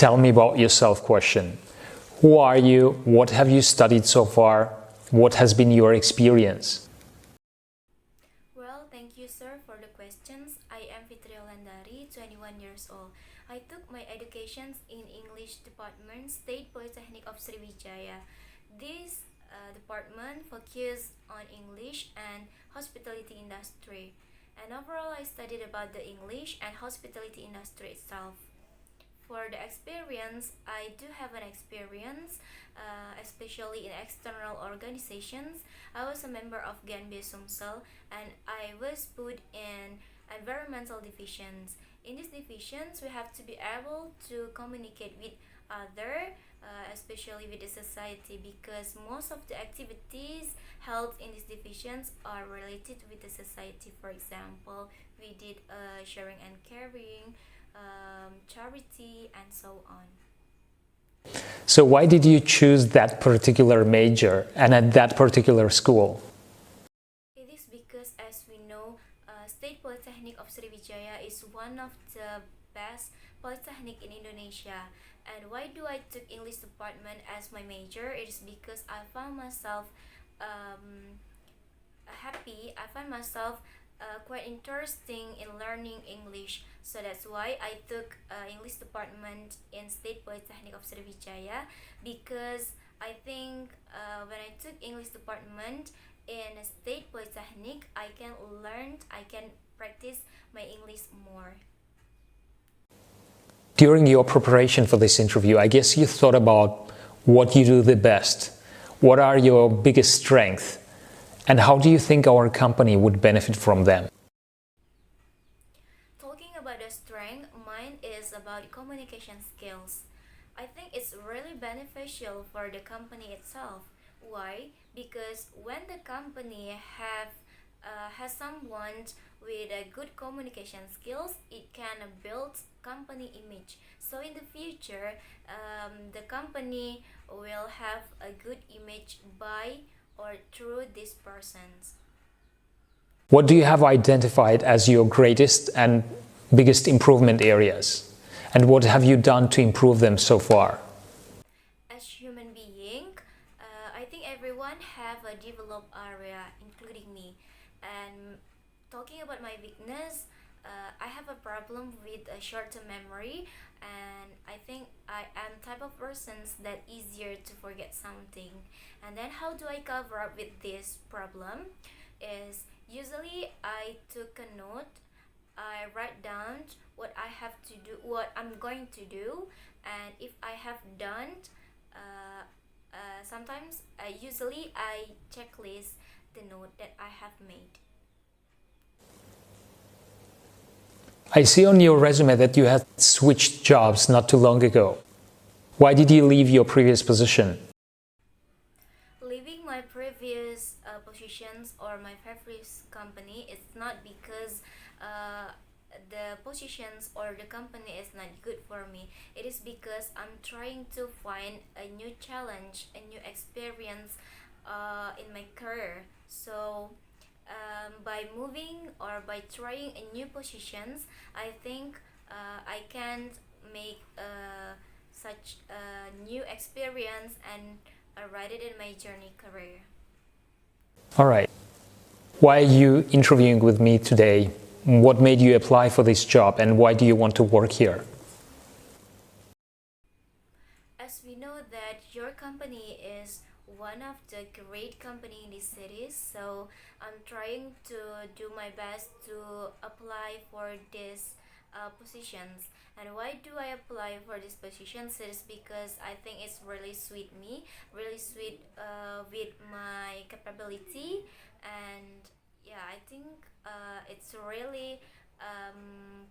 Tell me about yourself question. Who are you? What have you studied so far? What has been your experience? Well, thank you, sir, for the questions. I am Fitria Wulandari, 21 years old. I took my education in English department, State Polytechnic of Sriwijaya. This department focuses on English and hospitality industry. And overall, I studied about the English and hospitality industry itself. For the experience, I do have an experience, especially in external organizations. I was a member of Genbe Sumsel and I was put in environmental divisions. In these divisions, we have to be able to communicate with other, especially with the society, because most of the activities held in these divisions are related with the society. For example, we did sharing and caring, charity, and so on. So why did you choose that particular major and at that particular school? It is because, as we know, State Polytechnic of Sriwijaya is one of the best polytechnic in Indonesia. And why do I took English department as my major? It is because I found myself happy. I find myself quite interesting in learning English. So that's why I took English department in State Polytechnic of Sriwijaya, because I think when I took English department in a State Polytechnic, I can learn, I can practice my English more. During your preparation for this interview, I guess you thought about what you do the best. What are your biggest strengths? And how do you think our company would benefit from them? Talking about the strength, mine is about communication skills. I think it's really beneficial for the company itself. Why? Because when the company has someone with a good communication skills, it can build company image. So in the future, the company will have a good image by or through these persons. What do you have identified as your greatest and biggest improvement areas? And what have you done to improve them so far? As human being, I think everyone have a developed area, including me. And talking about my weakness, I have a problem with a short-term memory, and I think I am type of persons that easier to forget something. And then how do I cover up with this problem? Is usually I took a note, I write down what I have to do, what I'm going to do, and if I have done, sometimes usually I checklist the note that I have made. I see on your resume that you had switched jobs not too long ago. Why did you leave your previous position? Leaving my previous positions or my previous company, it's not because the positions or the company is not good for me. It is because I'm trying to find a new challenge, a new experience in my career. So by moving or by trying a new positions, I think I can make such a new experience and write it in my journey career. All right. Why are you interviewing with me today? What made you apply for this job and why do you want to work here? As we know that your company is one of the great company in this city, so I'm trying to do my best to apply for these positions. And why do I apply for these positions? It is because I think it's really suit me, really sweet with my capability, and yeah, I think it's really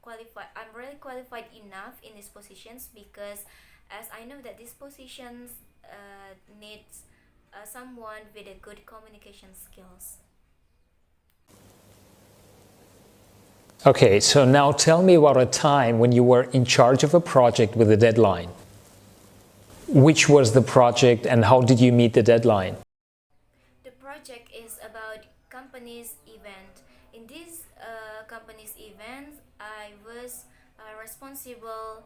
qualified. I'm really qualified enough in these positions because, as I know that these positions needs someone with a good communication skills. Okay, so now tell me about a time when you were in charge of a project with a deadline. Which was the project and how did you meet the deadline? The project is about company's event. In this company's event, I was responsible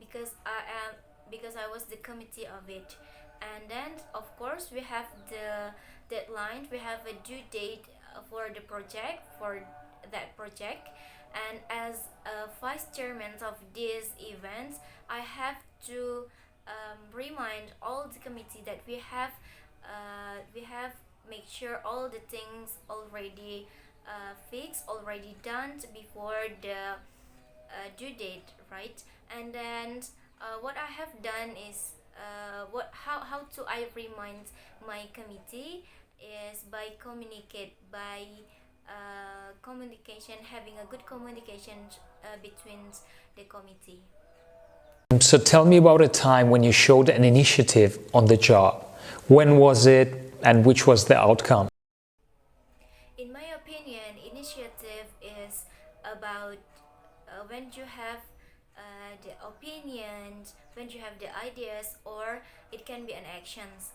because I was the committee of it. And then of course we have the deadline, we have a due date for the project, for that project. And as a vice chairman of these events, I have to remind all the committee that we have make sure all the things already fixed, already done before the due date, right? And then what I have done is what how to I remind my committee is by communication, having a good communication between the committee. So tell me about a time when you showed an initiative on the job. When was it and which was the outcome? In my opinion, initiative is about when you have the opinions, when you have the ideas, or it can be an actions.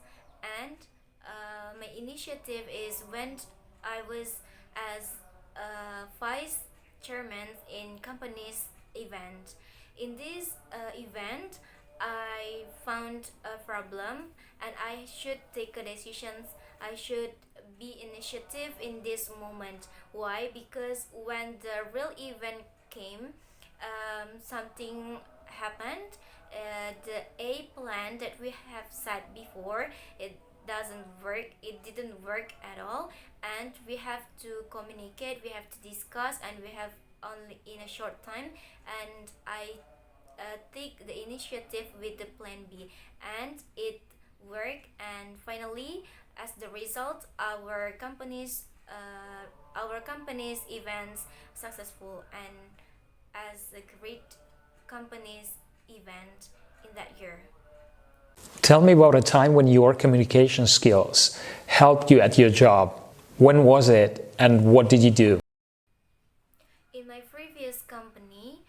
And my initiative is when I was as vice chairman in company's event. In this event, I found a problem and I should take a decisions. I should be initiative in this moment. Why? Because when the real event came, something happened. The A plan that we have set before, it doesn't work. It didn't work at all, and we have to communicate. We have to discuss, and we have only in a short time. And I take the initiative with the plan B, and it worked. And finally, as the result, our company's events successful and as a great company's event in that year. Tell me about a time when your communication skills helped you at your job. When was it and what did you do? In my previous company,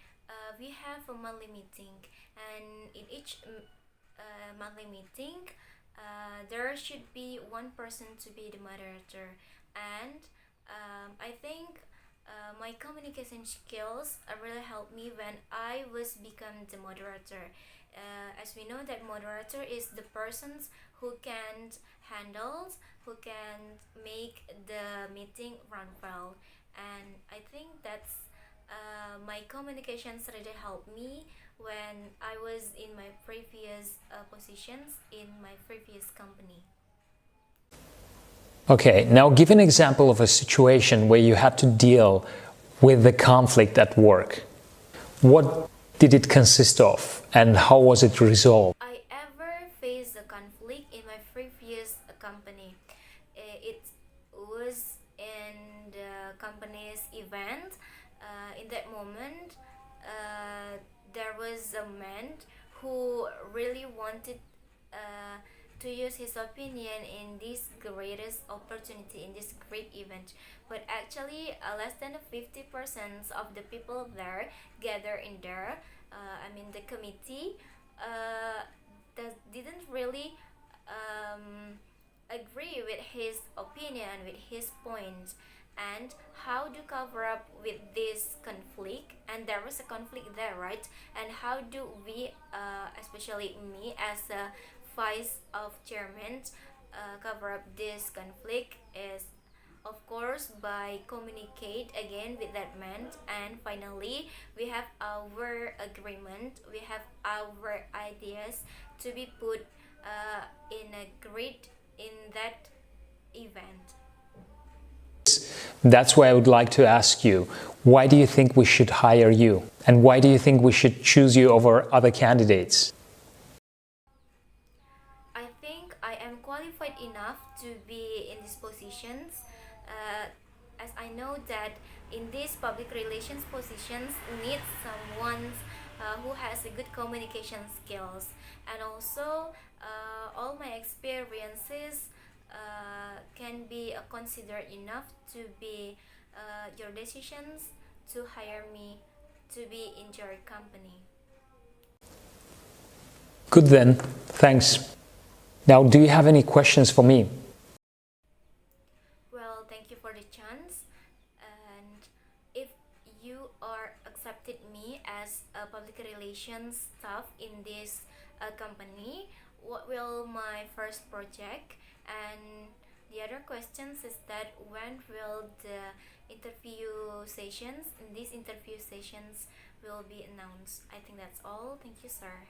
we have a monthly meeting, and in each monthly meeting, there should be one person to be the moderator. And I think my communication skills really helped me when I was become the moderator. As we know that moderator is the persons who can handle, who can make the meeting run well. And I think that's my communications really helped me when I was in my previous positions in my previous company. Okay, now give an example of a situation where you had to deal with the conflict at work. What did it consist of and how was it resolved? I ever faced a conflict in my previous company. It was in the company's event. In that moment, there was a man who really wanted uh, to use his opinion in this greatest opportunity, in this great event. But actually, less than 50% of the people there gather in there. The committee didn't really um, agree with his opinion, with his points, and how to cover up with this conflict. And there was a conflict there, right? And how do we, especially me as a vice of chairman, cover up this conflict is of course by communicate again with that man. And finally we have our agreement, we have our ideas to be put in a grid in that event. That's why I would like to ask you, why do you think we should hire you? And why do you think we should choose you over other candidates? I think I am qualified enough to be in these positions, as I know that in these public relations positions need someone who has a good communication skills. And also all my experiences can be considered enough to be your decisions to hire me to be in your company. Good then, thanks. Now, do you have any questions for me? Well, thank you for the chance. And if you are accepted me as a public relations staff in this company. What will my first project? And the other questions is that when will the interview sessions, in these interview sessions will be announced? I think that's all. Thank you, sir.